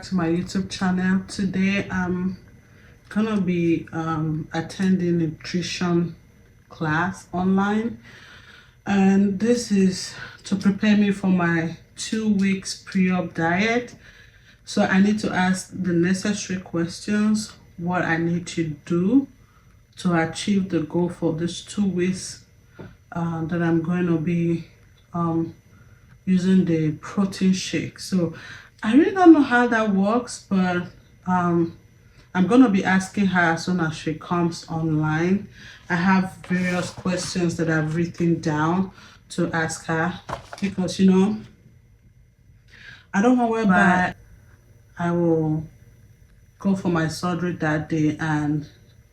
back to my YouTube channel. Today I'm gonna be attending nutrition class online, and this is to prepare me for my 2 weeks pre-op diet. So I need to ask the necessary questions, what I need to do to achieve the goal for this 2 weeks that I'm going to be using the protein shake. So I really don't know how that works, but I'm going to be asking her as soon as she comes online. I have various questions that I've written down to ask her because, I don't know whereby I will go for my surgery that day and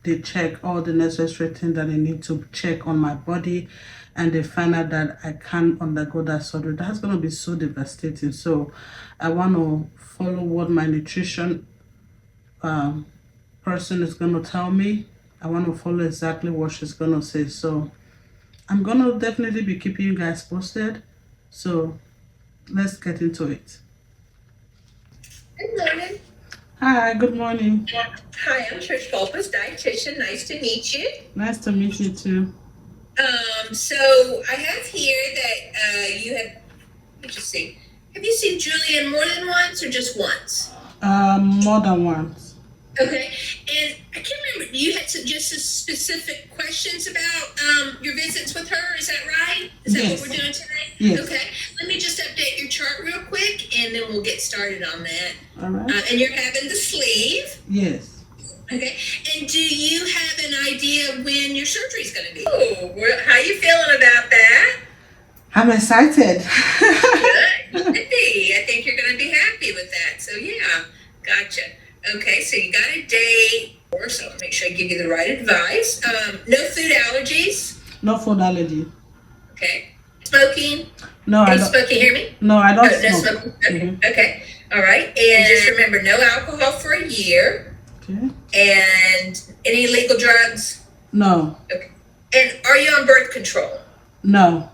they check all the necessary things that I need to check on my body, and they find out that I can't undergo that surgery. That's going to be so devastating. So I want to follow what my nutrition person is going to tell me. I want to follow exactly what she's going to say. So I'm going to definitely be keeping you guys posted. So let's get into it. Good morning. Hi, good morning. Hi, I'm Trish Golpus, dietitian. Nice to meet you. Nice to meet you too. So I have here that you have, let me just see. Have you seen Julian more than once or just once? More than once. Okay. And I can't remember, you had some specific questions about your visits with her, is that right? Is that Yes. what we're doing today? Yes. Okay. Let me just update your chart real quick and then we'll get started on that. All right. And you're having the sleeve. Yes. Okay. And do you have an idea when your surgery is going to be? Oh, how are you feeling about that? I'm excited. Good. You should be. I think you're going to be happy with that. So, yeah. Gotcha. Okay. So, you got a day. So, I'll make sure I give you the right advice. No food allergies. No food allergy. Okay. Smoking. No, I Hey, don't. smoke. You hear me? No, I don't Oh, no smoke. smoking. Okay. Okay. All right. And just remember, no alcohol for a year. Okay. And any illegal drugs? No. Okay. And are you on birth control? No.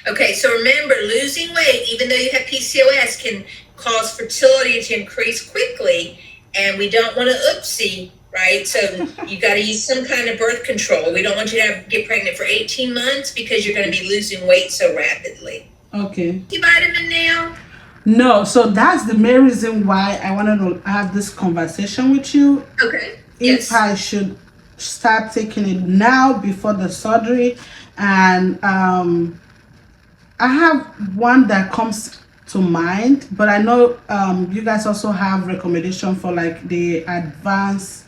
Okay, so remember, losing weight, even though you have PCOS, can cause fertility to increase quickly, and we don't want to oopsie, right? So you got to use some kind of birth control. We don't want you to get pregnant for 18 months because you're going to be losing weight so rapidly. Okay. You vitamin now? No, so that's the main reason why I wanted to have this conversation with you. Okay. If I should start taking it now before the surgery, and I have one that comes to mind, but I know you guys also have recommendation for like the advanced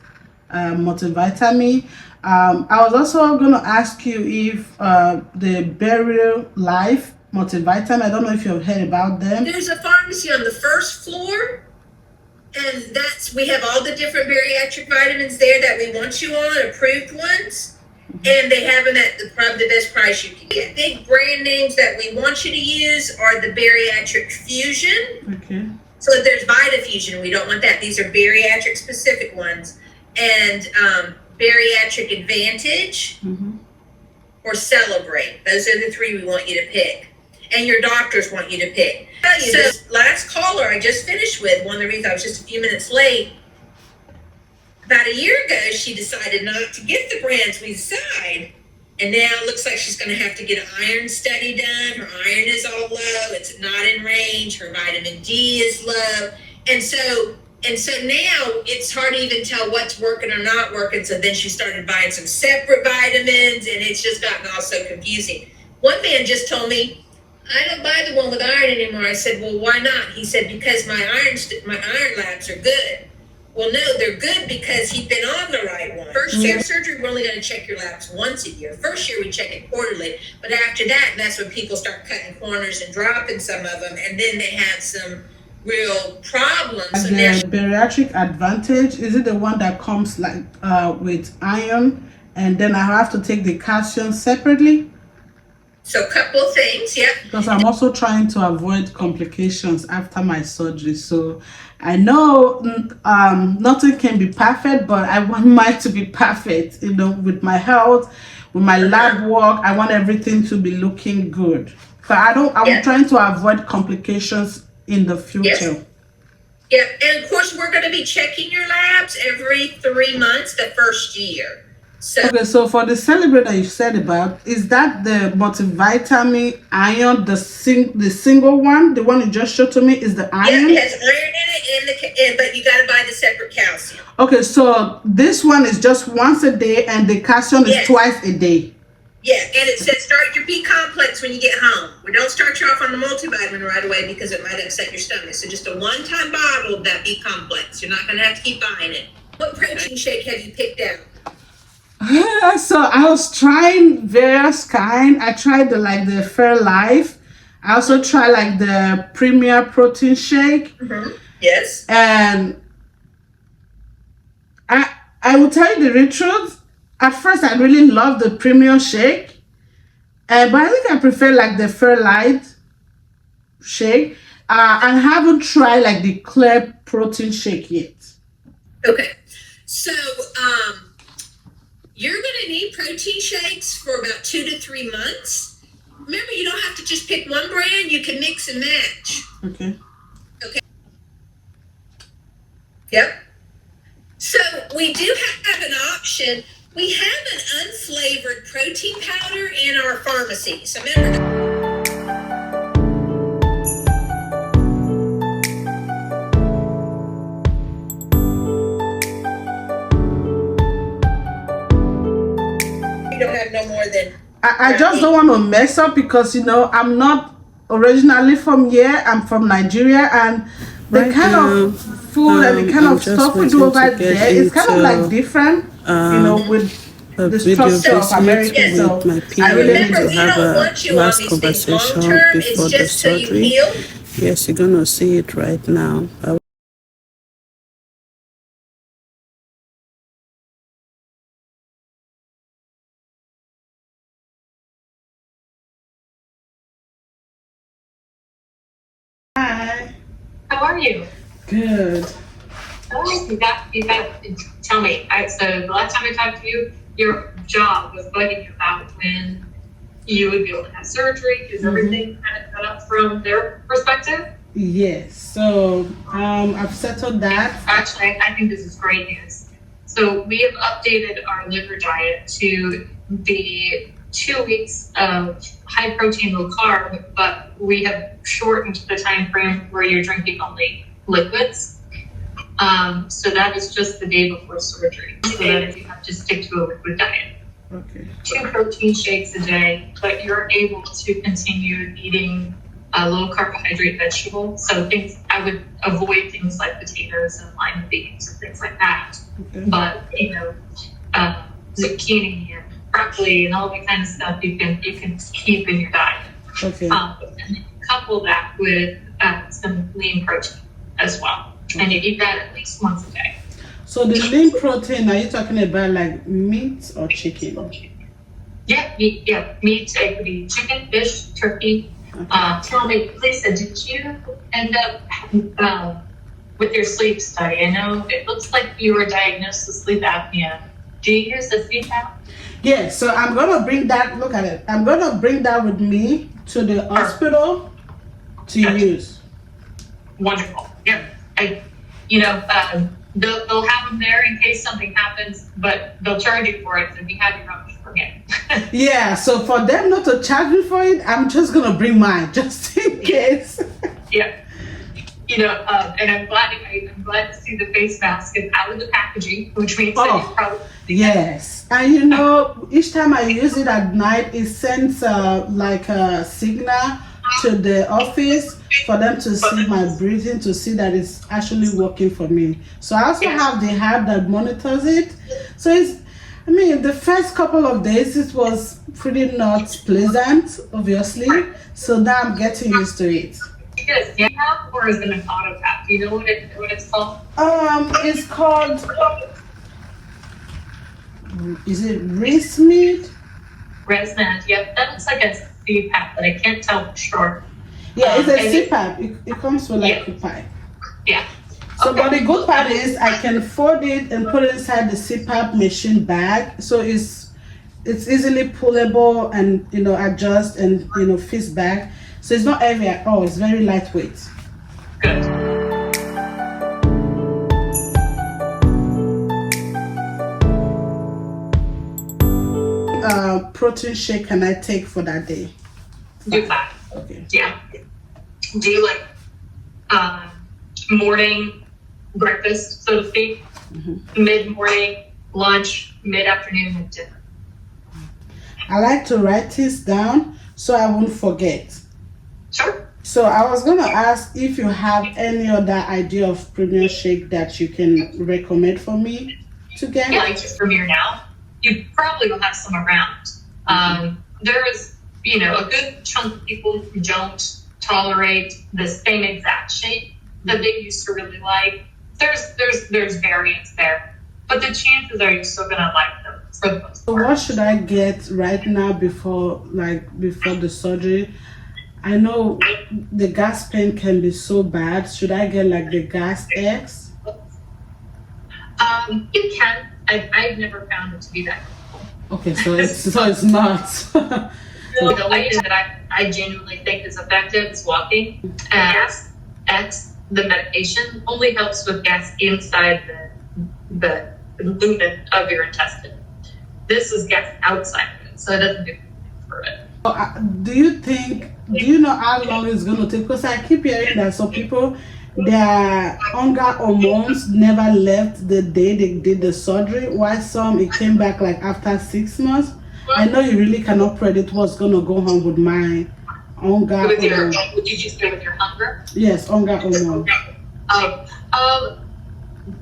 multivitamin. I was also going to ask you if the Burial Life multivitamin, I don't know if you've heard about them. There's a pharmacy on the first floor, and we have all the different bariatric vitamins there that we want you on, approved ones, and they have them at probably the best price you can get. Big brand names that we want you to use are the Bariatric Fusion. Okay. So there's VitaFusion, we don't want that. These are bariatric specific ones. And Bariatric Advantage or Celebrate. Those are the three we want you to pick. And your doctors want you to pick. So this last caller I just finished with, one of the reasons I was just a few minutes late, about a year ago, she decided not to get the brands we decide. And now it looks like she's going to have to get an iron study done. Her iron is all low. It's not in range. Her vitamin D is low. And so now it's hard to even tell what's working or not working. So then she started buying some separate vitamins, and it's just gotten all so confusing. One man just told me, I don't buy the one with iron anymore. I said, well, why not? He said, because my iron labs are good. Well, no, they're good because he'd been on the right one. First year surgery, we're only going to check your labs once a year. First year, we check it quarterly. But after that, that's when people start cutting corners and dropping some of them. And then they have some real problems. So the Bariatric Advantage, is it the one that comes like with iron, and then I have to take the calcium separately? So a couple of things, yeah. Because I'm also trying to avoid complications after my surgery. So I know nothing can be perfect, but I want mine to be perfect, with my health, with my lab work. I want everything to be looking good. So I'm trying to avoid complications in the future. Yes. Yeah, and of course, we're going to be checking your labs every 3 months the first year. So, Okay, so for the Celebrate that you said about, is that the multivitamin iron, the single one, the one you just showed to me, is the yeah, iron? it has iron in it, but you got to buy the separate calcium. Okay, so this one is just once a day, and the calcium is Yes. twice a day. Yeah, and it says start your B complex when you get home. We don't start you off on the multivitamin right away because it might upset your stomach. So just a one-time bottle of that B complex. You're not going to have to keep buying it. What protein shake have you picked out? So I was trying various kind. I tried the Fairlife. I also tried like the Premier Protein Shake. Mm-hmm. Yes. And I will tell you the truth. At first, I really loved the Premium Shake, but I think I prefer like the Fairlight Shake. I haven't tried like the Clear Protein Shake yet. Okay. So, you're going to need protein shakes for about 2 to 3 months. Remember, you don't have to just pick one brand. You can mix and match. Okay. Okay. Yep. So we do have an option. We have an unflavored protein powder in our pharmacy. So remember. You don't have no more than. I just don't want to mess up because I'm not originally from here. I'm from Nigeria, and the kind of food and the kind of stuff we do over there is kind of like different, with the structure of America. So I really need to have a last conversation before the surgery. Yes, you're gonna see it right now. Hi. How are you? Good. Oh, you got. Tell me. So the last time I talked to you, your job was bugging you about when you would be able to have surgery. Is everything kind of cut up from their perspective? Yes. So I've settled that. Actually, I think this is great news. So we have updated our liver diet to be 2 weeks of high protein, low carb, but we have shortened the time frame where you're drinking only liquids. So that is just the day before surgery. So that you have to stick to a liquid diet. Okay. 2 protein shakes a day, but you're able to continue eating low carbohydrate vegetables. So I would avoid things like potatoes and lima beans and things like that. Okay. But zucchini and broccoli and all that kind of stuff you can keep in your diet. Okay. And couple that with some lean protein as well. And you eat that at least once a day. So the lean protein, are you talking about like meat or chicken? Yeah, meat. It could be chicken, fish, turkey. Okay. Tell me, Lisa, did you end up with your sleep study? I know it looks like you were diagnosed with sleep apnea. Do you use the CPAP? Yeah, so I'm gonna bring that. Look at it. I'm gonna bring that with me to the hospital to use. Wonderful. Yeah. They'll have them there in case something happens, but they'll charge you for it. So if you have your own, forget. Yeah, so for them not to charge me for it, I'm just gonna bring mine just in case. Yeah. And I'm glad to see the face mask is out of the packaging, which means that you probably. Yes, and each time I use it at night, it sends like a signal to the office for them to see my breathing, to see that it's actually working for me. So I also have the app that monitors it. So the first couple of days it was pretty not pleasant, obviously. So now I'm getting used to it. Yes, yeah. Or is it an auto tap? Do you know what it's called? It's called. Is it ResMed? ResMed. Yep, that looks like a CPAP, but I can't tell for sure. Yeah, it's a CPAP. It comes with like a pipe. Yeah. So, but the good part is I can fold it and put it inside the CPAP machine bag, so it's easily pullable and adjust and fits back. So it's not heavy at all. It's very lightweight. Good. protein shake can I take for that day? Do 5. Okay. Yeah. Do like morning breakfast, so to speak, mid-morning, lunch, mid-afternoon, and dinner. I like to write this down so I won't forget. Sure. So I was gonna ask if you have any other idea of premium shake that you can recommend for me to get. Yeah, like just from here now, you probably will have some around. There is, a good chunk of people who don't tolerate the same exact shake that they used to really like. There's variance there, but the chances are you're still gonna like them for the most So part. what should I get right now before the surgery? I know the gas pain can be so bad. Should I get like the gas X? You can. I've never found it to be that. Okay, so it's not. The only thing that I genuinely think is effective is walking. Gas X, the medication, only helps with gas inside the lumen of your intestine. This is gas outside of it, so it doesn't do anything for it. Do you know how long it's going to take? Because I keep hearing that some people, their hunger hormones never left the day they did the surgery, while some it came back like after 6 months. I know you really cannot predict what's going to go on with my hunger With your, hormone. did you say with your hunger? Yes, hunger hormone.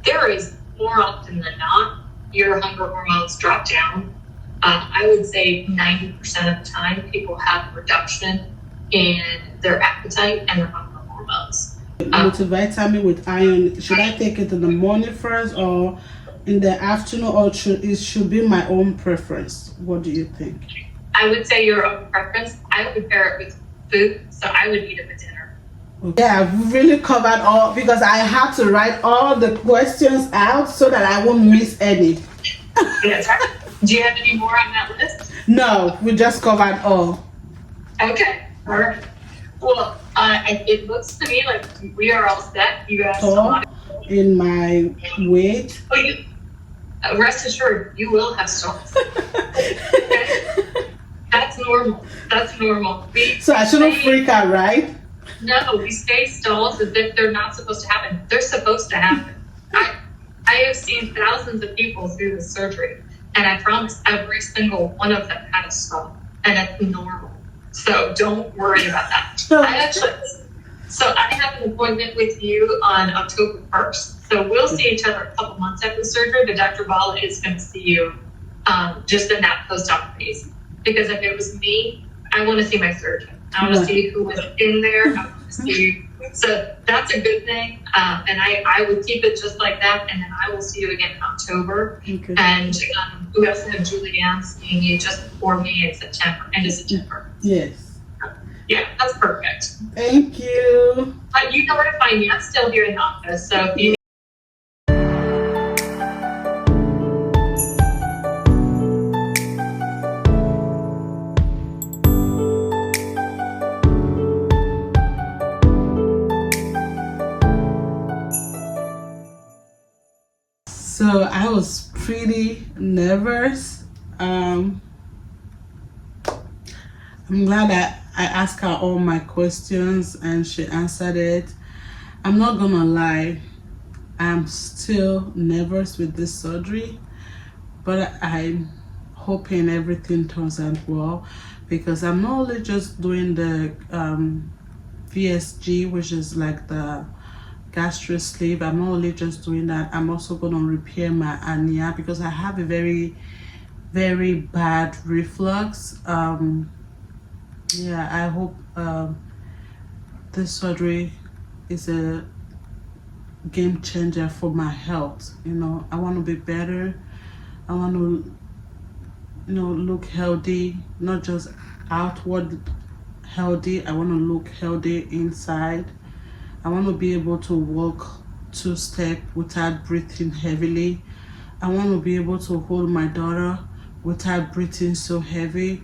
There is more often than not, your hunger hormones drop down. I would say 90% of the time, people have a reduction in their appetite and their hunger hormones. Multivitamin with iron, should I take it in the morning first or in the afternoon, or it should be my own preference? What do you think? I would say your own preference. I would pair it with food, so I would eat it with dinner. Yeah, I've really covered all, because I had to write all the questions out so that I won't miss any. Yes. Do you have any more on that list? No, we just covered all. Okay. All right. Well, it looks to me like we are all set. You guys a lot of In my weight. rest assured, you will have storms. Okay? That's normal. That's normal. So I shouldn't freak out, right? No, we stay stalls as if they're not supposed to happen. They're supposed to happen. I have seen thousands of people through this surgery, and I promise every single one of them had a stall, and it's normal. So don't worry about that. I have an appointment with you on October 1st. So we'll see each other a couple months after surgery, but Dr. Bala is going to see you just in that post-op phase. Because if it was me, I want to see my surgeon. I want to see who was in there. I want to see. So that's a good thing. And I would keep it just like that. And then I will see you again in October. Okay. And we also have Julianne seeing you just before me in September, end of September. Yes. Yeah, that's perfect. Thank you. But you know where to find me. I'm still here in the office. So if you So I was pretty nervous. I'm glad that I asked her all my questions and she answered it. I'm not gonna lie, I'm still nervous with this surgery, but I'm hoping everything turns out well, because I'm not only just doing the VSG, which is like the gastric sleeve. I'm not only just doing that, I'm also going to repair my hernia, because I have a very, very bad reflux. Yeah, I hope this surgery is a game changer for my health. I want to be better. I want to look healthy, not just outward healthy. I want to look healthy inside. I want to be able to walk 2 steps without breathing heavily. I want to be able to hold my daughter without breathing so heavy,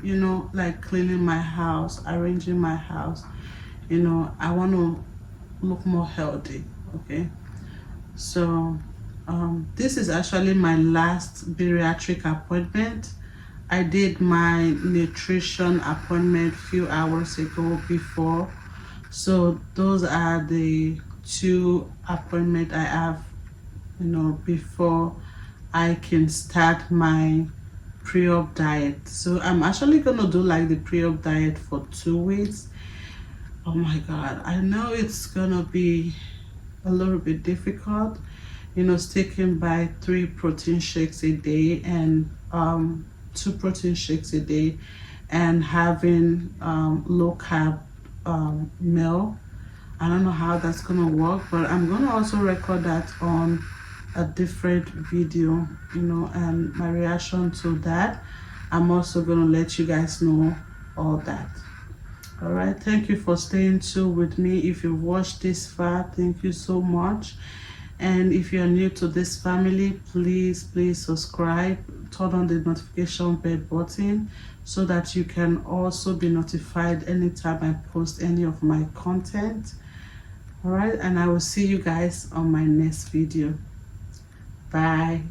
like cleaning my house, arranging my house. I want to look more healthy, okay? So this is actually my last bariatric appointment. I did my nutrition appointment few hours ago before. So those are the 2 appointments I have, before I can start my pre-op diet. So I'm actually gonna do like the pre-op diet for 2 weeks. Oh my God, I know it's gonna be a little bit difficult, sticking by 3 protein shakes a day and 2 protein shakes a day and having low carb meal. I don't know how that's gonna work, but I'm gonna also record that on a different video, and my reaction to that. I'm also gonna let you guys know all that. All right, thank you for staying tuned with me. If you've watched this far, thank you so much. And if you're new to this family, please subscribe, turn on the notification bell button so that you can also be notified anytime I post any of my content. All right, and I will see you guys on my next video. Bye.